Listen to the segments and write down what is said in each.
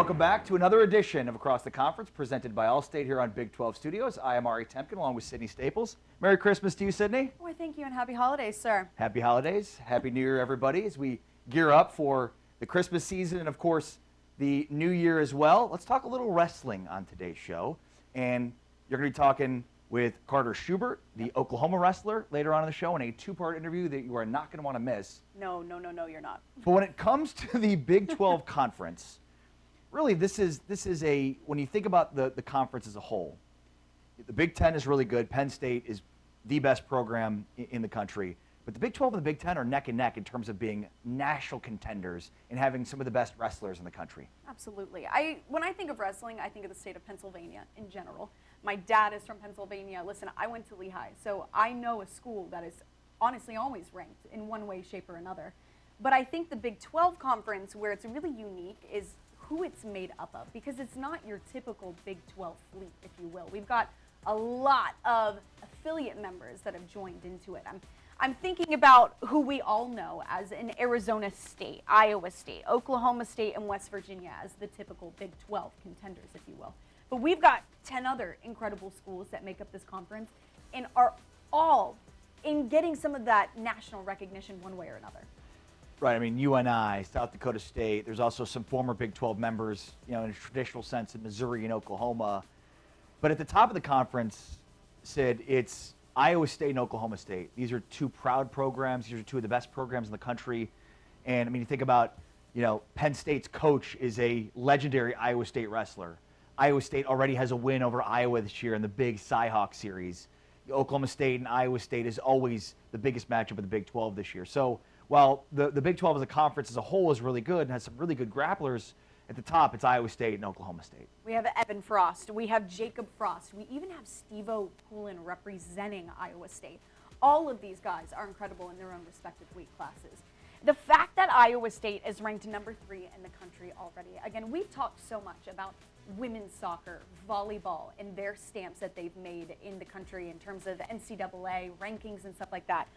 welcome back to another edition of Across the Conference presented by Allstate here on Big 12 Studios. I am Ari Temkin along with Sydney Staples. Merry Christmas to you, Sydney. Why, thank you, and happy holidays, sir. Happy holidays. Happy New Year, everybody, as we gear up for the Christmas season and, of course, the New Year as well. Let's talk a little wrestling on today's show. And you're going to be talking with Carter Schubert, the Oklahoma wrestler, later on in the show in a two-part interview that you are not going to want to miss. No, you're not. But when it comes to the Big 12 Conference, really, this is a, when you think about the conference as a whole, the Big Ten is really good. Penn State is the best program in the country. But the Big 12 and the Big Ten are neck and neck in terms of being national contenders and having some of the best wrestlers in the country. Absolutely. When I think of wrestling, I think of the state of Pennsylvania in general. My dad is from Pennsylvania. Listen, I went to Lehigh, so I know a school that is honestly always ranked in one way, shape, or another. But I think the Big 12 Conference, where it's really unique, is who it's made up of, because it's not your typical Big 12 fleet, if you will. We've got a lot of affiliate members that have joined into it. I'm thinking about who we all know as an Arizona State, Iowa State, Oklahoma State, and West Virginia as the typical Big 12 contenders, if you will. But we've got 10 other incredible schools that make up this conference and are all in getting some of that national recognition one way or another. Right, I mean, UNI, South Dakota State, there's also some former Big 12 members, you know, in a traditional sense in Missouri and Oklahoma. But at the top of the conference, Sid, it's Iowa State and Oklahoma State. These are two proud programs. These are two of the best programs in the country. And, I mean, you think about, you know, Penn State's coach is a legendary Iowa State wrestler. Iowa State already has a win over Iowa this year in the big Cy-Hawk series. Oklahoma State and Iowa State is always the biggest matchup of the Big 12 this year. So while the Big 12 as a conference as a whole is really good and has some really good grapplers, at the top it's Iowa State and Oklahoma State. We have Evan Frost. We have Jacob Frost. We even have Steve-O Poulin representing Iowa State. All of these guys are incredible in their own respective weight classes. The fact that Iowa State is ranked number 3 in the country already, again, we've talked so much about women's soccer, volleyball, and their stamps that they've made in the country in terms of NCAA rankings and stuff like that.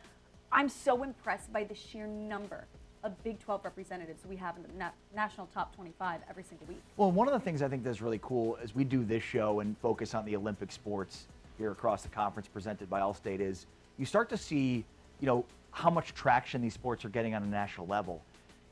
I'm so impressed by the sheer number of Big 12 representatives we have in the national top 25 every single week. Well, one of the things I think that's really cool as we do this show and focus on the Olympic sports here across the conference presented by Allstate is you start to see, you know, how much traction these sports are getting on a national level.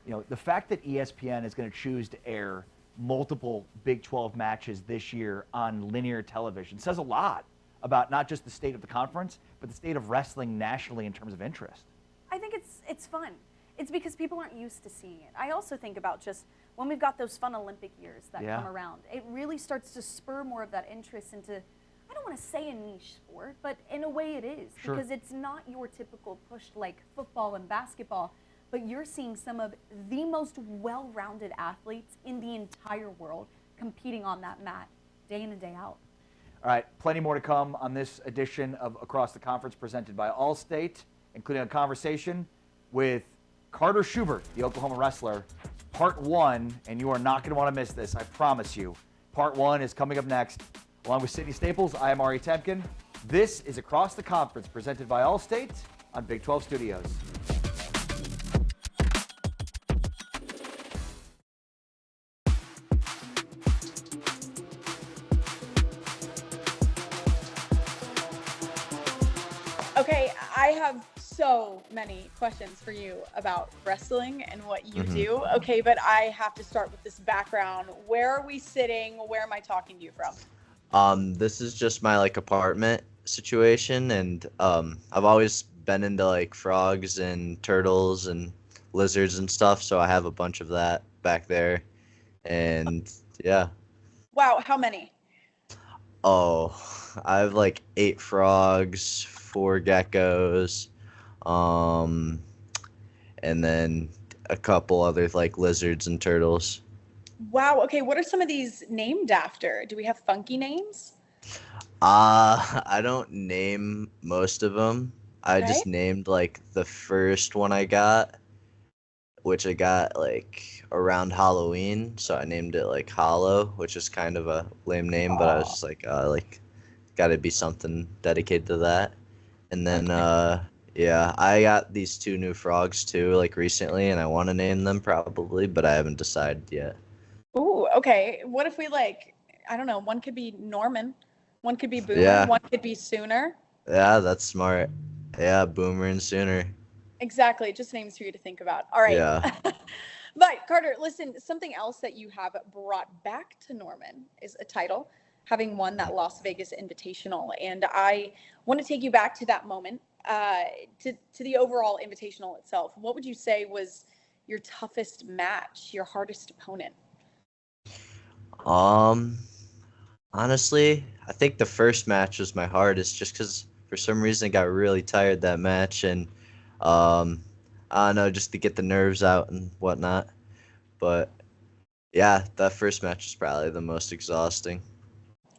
You know, the fact that ESPN is going to choose to air multiple Big 12 matches this year on linear television says a lot about not just the state of the conference, but the state of wrestling nationally in terms of interest. I think it's fun. It's because people aren't used to seeing it. I also think about just when we've got those fun Olympic years that come around, it really starts to spur more of that interest into, I don't want to say a niche sport, but in a way it is. Sure. Because it's not your typical push like football and basketball, but you're seeing some of the most well-rounded athletes in the entire world competing on that mat day in and day out. All right, plenty more to come on this edition of Across the Conference presented by Allstate, including a conversation with Carter Schubert, the Oklahoma wrestler. Part 1, and you are not going to want to miss this, I promise you. Part 1 is coming up next. Along with Sydney Staples, I am Ari Temkin. This is Across the Conference presented by Allstate on Big 12 Studios. Okay, I have so many questions for you about wrestling and what you do. Okay, but I have to start with this background. Where are we sitting? Where am I talking to you from? This is just my apartment situation, and I've always been into frogs and turtles and lizards and stuff, so I have a bunch of that back there. And yeah. Wow, how many? Oh, I have 8 frogs, 4 geckos, and then a couple other lizards and turtles. Wow, okay, what are some of these named after? Do we have funky names? I don't name most of them. I just named the first one I got, which I got around Halloween, so I named it Hollow, which is kind of a lame name, but I was just gotta be something dedicated to that. And then yeah, I got these 2 new frogs too recently, and I want to name them probably, but I haven't decided yet. Ooh, okay. What if we like, I don't know, one could be Norman, one could be Boomer, Yeah, one could be Sooner. yeah, that's smart. Yeah, Boomer and Sooner. Exactly. Just names for you to think about. All right. Yeah. But Carter, listen, something else that you have brought back to Norman is a title, having won that Las Vegas Invitational. And I want to take you back to that moment, to the overall Invitational itself. What would you say was your toughest match, your hardest opponent? Um, Honestly, I think the first match was my hardest just because for some reason I got really tired that match and um, I don't know, just to get the nerves out and whatnot. But yeah, that first match was probably the most exhausting.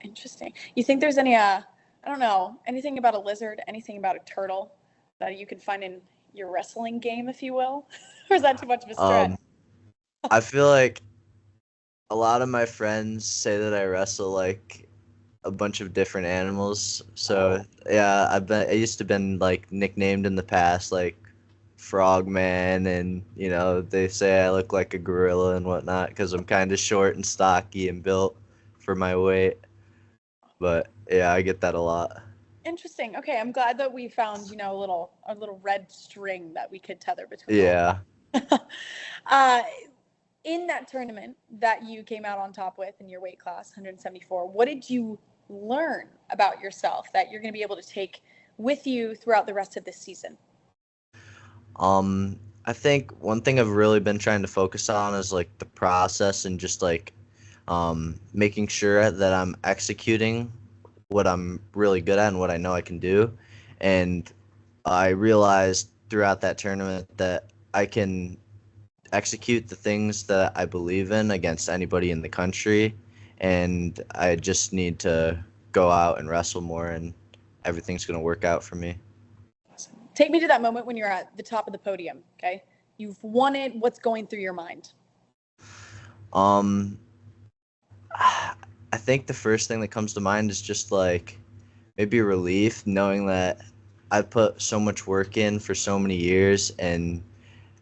Interesting. You think there's any, I don't know, anything about a lizard, anything about a turtle that you could find in your wrestling game, if you will? Or is that too much of a stretch? Um, I feel like a lot of my friends say that I wrestle like a bunch of different animals. So yeah, I used to been like nicknamed in the past like Frogman, and they say I look like a gorilla and whatnot because I'm kind of short and stocky and built for my weight. But yeah, I get that a lot. Interesting. Okay, I'm glad that we found, a little red string that we could tether between all of Yeah. that. uh, in that tournament that you came out on top with in your weight class, 174, what did you learn about yourself that you're going to be able to take with you throughout the rest of this season? I think one thing I've really been trying to focus on is like the process and just like making sure that I'm executing what I'm really good at and what I know I can do. And I realized throughout that tournament that I can execute the things that I believe in against anybody in the country. And I just need to go out and wrestle more, and everything's going to work out for me. Take me to that moment when you're at the top of the podium, okay? You've won it. What's going through your mind? Um, I think the first thing that comes to mind is just like maybe relief, knowing that I've put so much work in for so many years and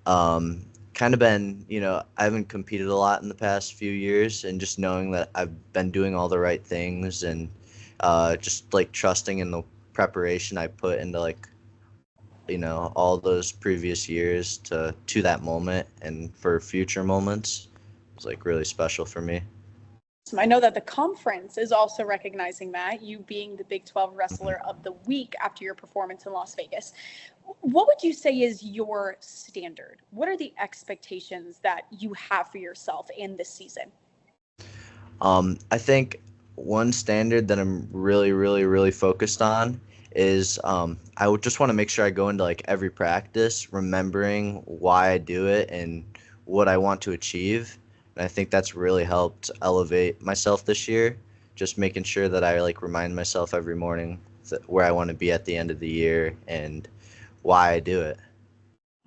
kind of been, I haven't competed a lot in the past few years, and just knowing that I've been doing all the right things and just like trusting in the preparation I put into like, all those previous years to that moment and for future moments was like really special for me. I know that the conference is also recognizing that, you being the Big 12 Wrestler of the Week after your performance in Las Vegas. What would you say is your standard? What are the expectations that you have for yourself in this season? I think one standard that I'm really, really, really focused on is I would just want to make sure I go into like every practice remembering why I do it and what I want to achieve. And I think that's really helped elevate myself this year. Just making sure that I like remind myself every morning where I want to be at the end of the year and why I do it.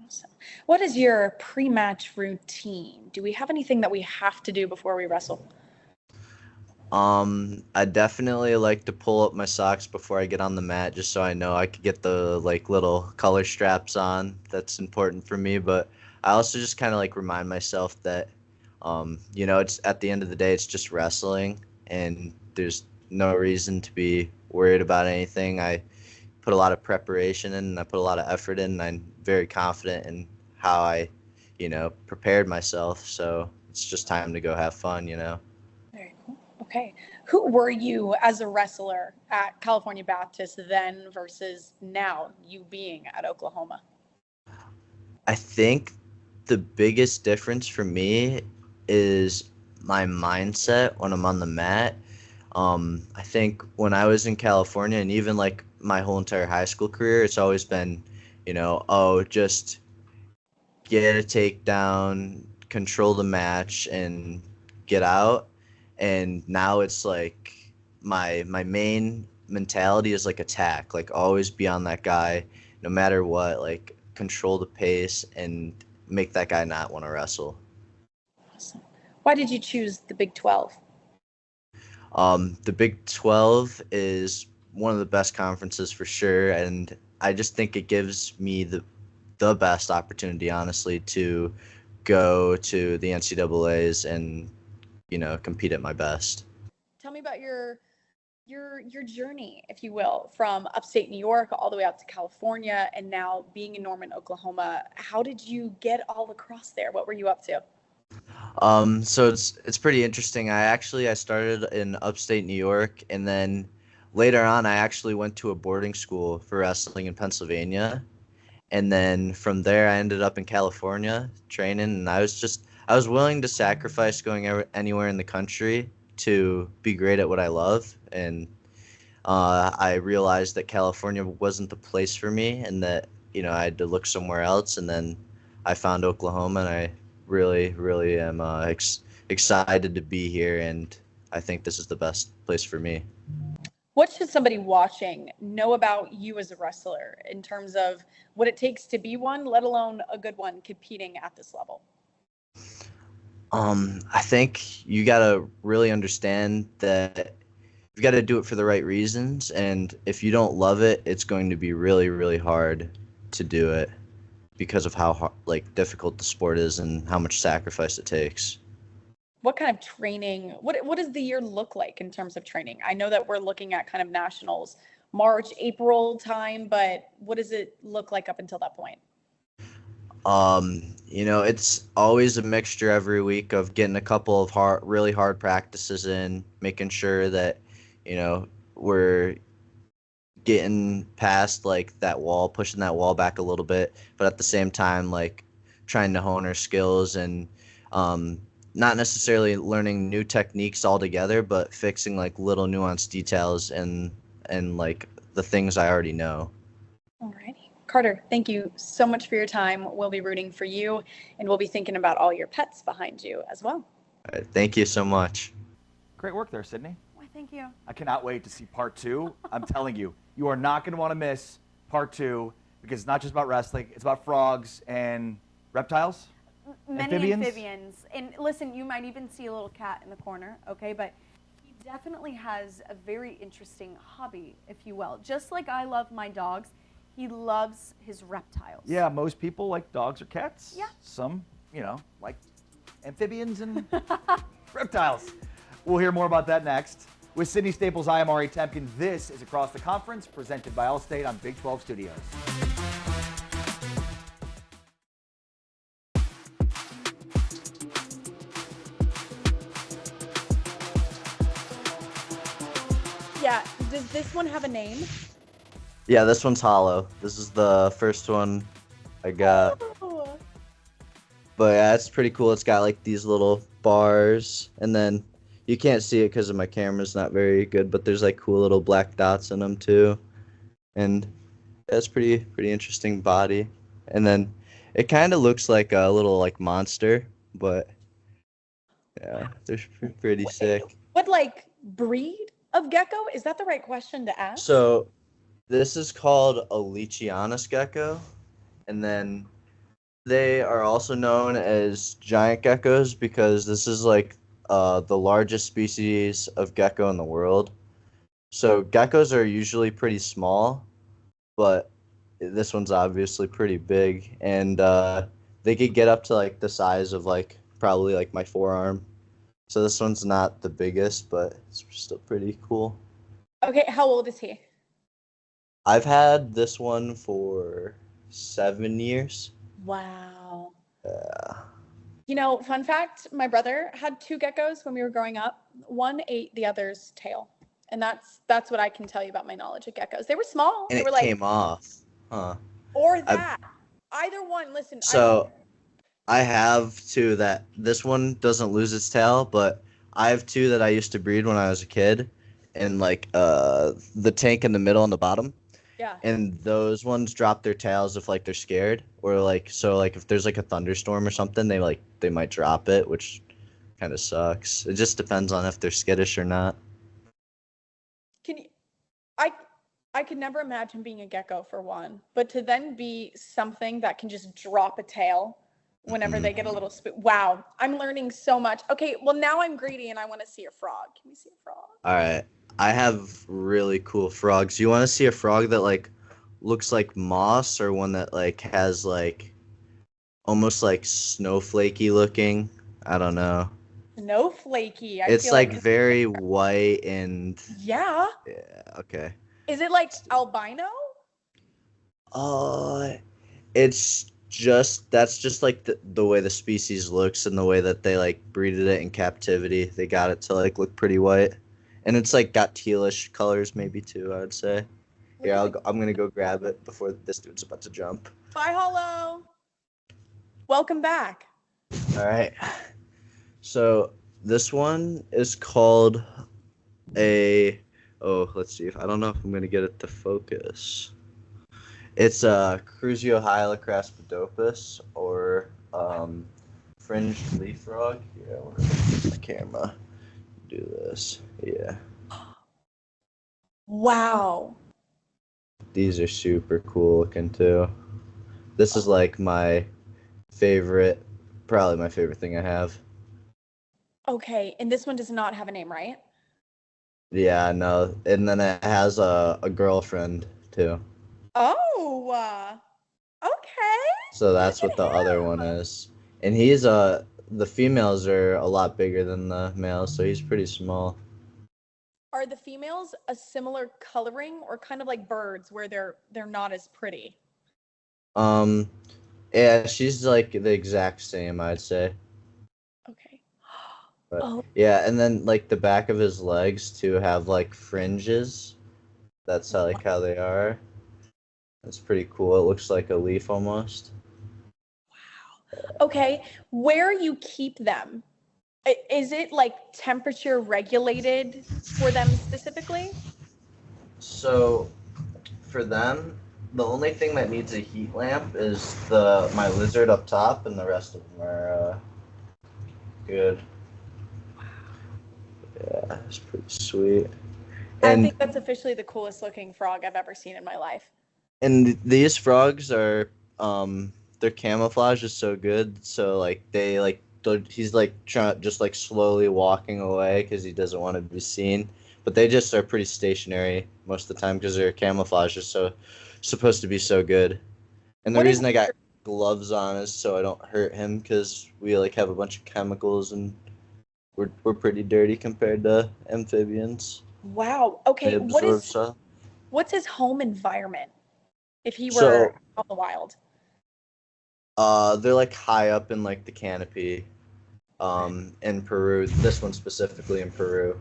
Awesome. What is your pre-match routine? Do we have anything that we have to do before we wrestle? I definitely like to pull up my socks before I get on the mat just so I know I could get the like little color straps on. That's important for me, but I also just kind of like remind myself that it's at the end of the day it's just wrestling and there's no reason to be worried about anything. I put a lot of preparation in and I put a lot of effort in and I'm very confident in how I, prepared myself. So it's just time to go have fun. Very cool. Okay. Who were you as a wrestler at California Baptist then versus now, you being at Oklahoma? I think the biggest difference for me is my mindset when I'm on the mat. I think when I was in California and even like my whole entire high school career, it's always been, just get a takedown, control the match, and get out. And now it's like my main mentality is like attack, like always be on that guy, no matter what, like control the pace and make that guy not want to wrestle. Awesome. Why did you choose the Big 12? The Big 12 is one of the best conferences for sure, and I just think it gives me the best opportunity, honestly, to go to the NCAA's and compete at my best. Tell me about your journey, if you will, from upstate New York all the way out to California and now being in Norman, Oklahoma. How did you get all across there? What were you up to? So it's pretty interesting. I started in upstate New York, and then later on I actually went to a boarding school for wrestling in Pennsylvania. And then from there I ended up in California training, and I was willing to sacrifice going anywhere in the country to be great at what I love. And I realized that California wasn't the place for me, and that I had to look somewhere else. And then I found Oklahoma, and I really, really am excited to be here, and I think this is the best place for me. What should somebody watching know about you as a wrestler in terms of what it takes to be one, let alone a good one competing at this level? I think you gotta really understand that you've got to do it for the right reasons, and if you don't love it, it's going to be really, really hard to do it because of how hard, difficult the sport is and how much sacrifice it takes. What kind of training, what does the year look like in terms of training? I know that we're looking at kind of nationals, March, April time, but what does it look like up until that point? It's always a mixture every week of getting a couple of really hard practices in, making sure that, we're getting past that wall, pushing that wall back a little bit, but at the same time, trying to hone our skills and, not necessarily learning new techniques altogether, but fixing little nuanced details and the things I already know. Alrighty. Carter, thank you so much for your time. We'll be rooting for you, and we'll be thinking about all your pets behind you as well. All right, thank you so much. Great work there, Sydney. Why, thank you. I cannot wait to see part 2. I'm telling you, you are not going to want to miss part 2 because it's not just about wrestling. It's about frogs and reptiles. Many amphibians. And listen, you might even see a little cat in the corner, okay? But he definitely has a very interesting hobby, if you will. Just like I love my dogs, he loves his reptiles. Yeah, most people like dogs or cats. Yeah. Some, like amphibians and reptiles. We'll hear more about that next. With Sydney Staples, I am Ari Temkin. This is Across the Conference, presented by Allstate on Big 12 Studios. Yeah, does this one have a name? Yeah, this one's hollow. This is the first one I got. Oh. But yeah, it's pretty cool. It's got these little bars, and then you can't see it because of my camera's not very good, but there's cool little black dots in them too. And that's pretty interesting body. And then it kind of looks like a little monster, but yeah, they're pretty sick. What breed of gecko? Is that the right question to ask? So this is called a Leachianus gecko, and then they are also known as giant geckos because this is the largest species of gecko in the world. So geckos are usually pretty small, but this one's obviously pretty big, and they could get up to the size of probably my forearm. So this one's not the biggest, but it's still pretty cool. Okay, how old is he? I've had this one for 7 years. Wow. Yeah. Fun fact, my brother had 2 geckos when we were growing up. One ate the other's tail. And that's what I can tell you about my knowledge of geckos. They were small. And they were it came off. Huh. Or that. Either one. Listen. So I have 2 that this one doesn't lose its tail, but I have 2 that I used to breed when I was a kid, and the tank in the middle and the bottom. Yeah. And those ones drop their tails if they're scared, or if there's a thunderstorm or something, they might drop it, which kind of sucks. It just depends on if they're skittish or not. I could never imagine being a gecko for one, but to then be something that can just drop a tail whenever they get a little wow, I'm learning so much. Okay, well now I'm greedy and I want to see a frog. Can we see a frog? All right. I have really cool frogs. You want to see a frog that looks like moss, or one that has almost snowflakey looking? I don't know. Snowflakey. I It's feel like like very white and yeah. yeah, okay. Is it like albino? Uh, it's just that's just like the way the species looks and the way that they like breeded it in captivity. They got it to like look pretty white, and it's like got tealish colors maybe too. I would say. Here, I'm gonna go grab it before this dude's about to jump. Bye, Hollow. Welcome back. All right. So this one is called let's see if I don't know if I'm gonna get it to focus. It's a Cruzio hyalocraspidopus or fringed leaf frog. Yeah, I'm gonna use my camera. Do this. Yeah. Wow. These are super cool looking too. This is like my favorite, probably my favorite thing I have. Okay, and this one does not have a name, right? Yeah, no. And then it has a girlfriend too. Oh, okay. So that's Look what at the other him. one is. And the females are a lot bigger than the males, so he's pretty small. Are the females a similar coloring or kind of like birds where they're not as pretty? Um, yeah, she's like the exact same, I'd say. Okay. But Oh, yeah, and then like the back of his legs too have like fringes. That's how they are. That's pretty cool. It looks like a leaf almost. okay. Where you keep them? Is it like temperature regulated for them specifically? So for them, the only thing that needs a heat lamp is my lizard up top, and the rest of them are good. Yeah, it's pretty sweet. I And think that's officially the coolest looking frog I've ever seen in my life. and these frogs are their camouflage is so good. So like he's like just like slowly walking away because he doesn't want to be seen. But they just are pretty stationary most of the time because their camouflage is supposed to be so good. And the What is reason I got gloves on is so I don't hurt him because we like have a bunch of chemicals and we're pretty dirty compared to amphibians. wow. They Okay, absorb stuff. what's his home environment if he So were out in the wild? they're like high up in like the canopy, in Peru. This one specifically in Peru.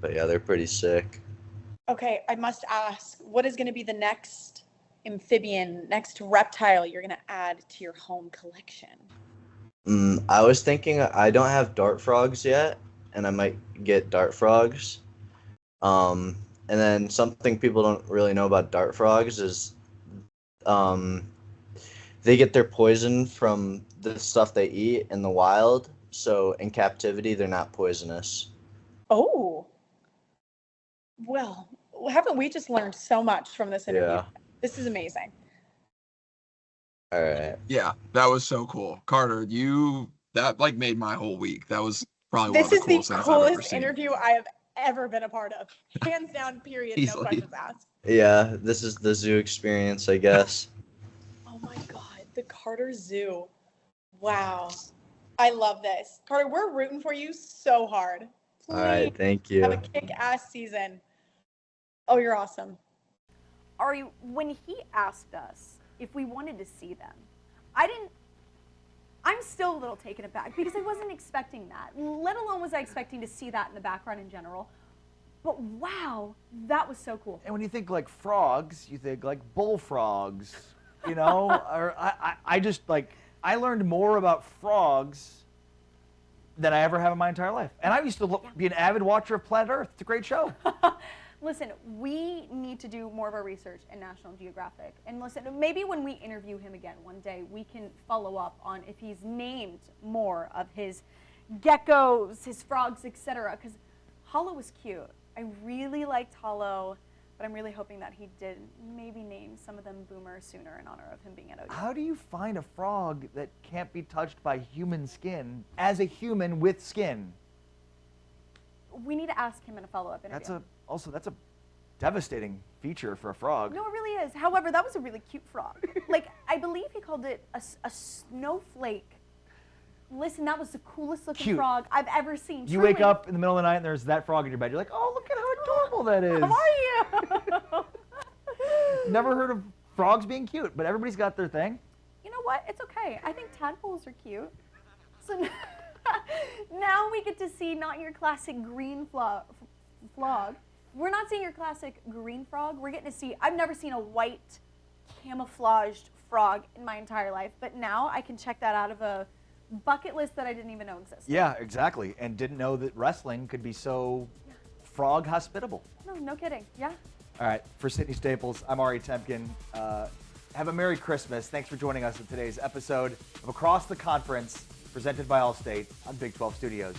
But yeah, they're pretty sick. Okay, I must ask, what is going to be the next amphibian, next reptile you're going to add to your home collection? I was thinking I don't have dart frogs yet, and I might get dart frogs. And then something people don't really know about dart frogs is, they get their poison from the stuff they eat in the wild. So in captivity, they're not poisonous. Oh, well, haven't we just learned so much from this interview? Yeah. This is amazing. All right. Yeah, that was so cool. Carter, that like made my whole week. That was probably This one is of the the coolest things I've ever coolest seen. interview I have ever been a part of. Hands down, period, no Easily. questions asked. Yeah, this is the zoo experience, I guess. Oh my God, the Carter Zoo. Wow. I love this. Carter, we're rooting for you so hard. All right, Please thank have a you. kick-ass season. Oh, you're awesome. Ari, when he asked us if we wanted to see them, I'm still a little taken aback because I wasn't expecting that, let alone was I expecting to see that in the background in general. But wow, that was so cool. And when you think like frogs, you think like bullfrogs, you know? Or I just like, I learned more about frogs than I ever have in my entire life. And I used to be an avid watcher of Planet Earth. It's a great show. Listen, we need to do more of our research in National Geographic. And listen, maybe when we interview him again one day, we can follow up on if he's named more of his geckos, his frogs, etc. Because Hollow was cute. I really liked Hollow, but I'm really hoping that he did maybe name some of them Boomer sooner in honor of him being at OU. How do you find a frog that can't be touched by human skin as a human with skin? We need to ask him in a follow-up interview. That's a devastating feature for a frog. No, it really is. However, that was a really cute frog. Like, I believe he called it a snowflake Listen, that was the coolest looking Cute. frog I've ever seen. You Truly. wake up in the middle of the night and there's that frog in your bed. You're like, oh, look at how adorable that is. How are you? Never heard of frogs being cute, but everybody's got their thing. You know what? It's okay. I think tadpoles are cute. So now we get to see not your classic green frog. We're not seeing your classic green frog. We're getting to see, I've never seen a white camouflaged frog in my entire life, but now I can check that out of a bucket list that I didn't even know existed. Yeah, exactly. And didn't know that wrestling could be so frog hospitable. No kidding. Yeah. All right, for Sydney Staples, I'm Ari Temkin. Have a Merry Christmas. Thanks for joining us in today's episode of Across the Conference, presented by Allstate on Big 12 Studios.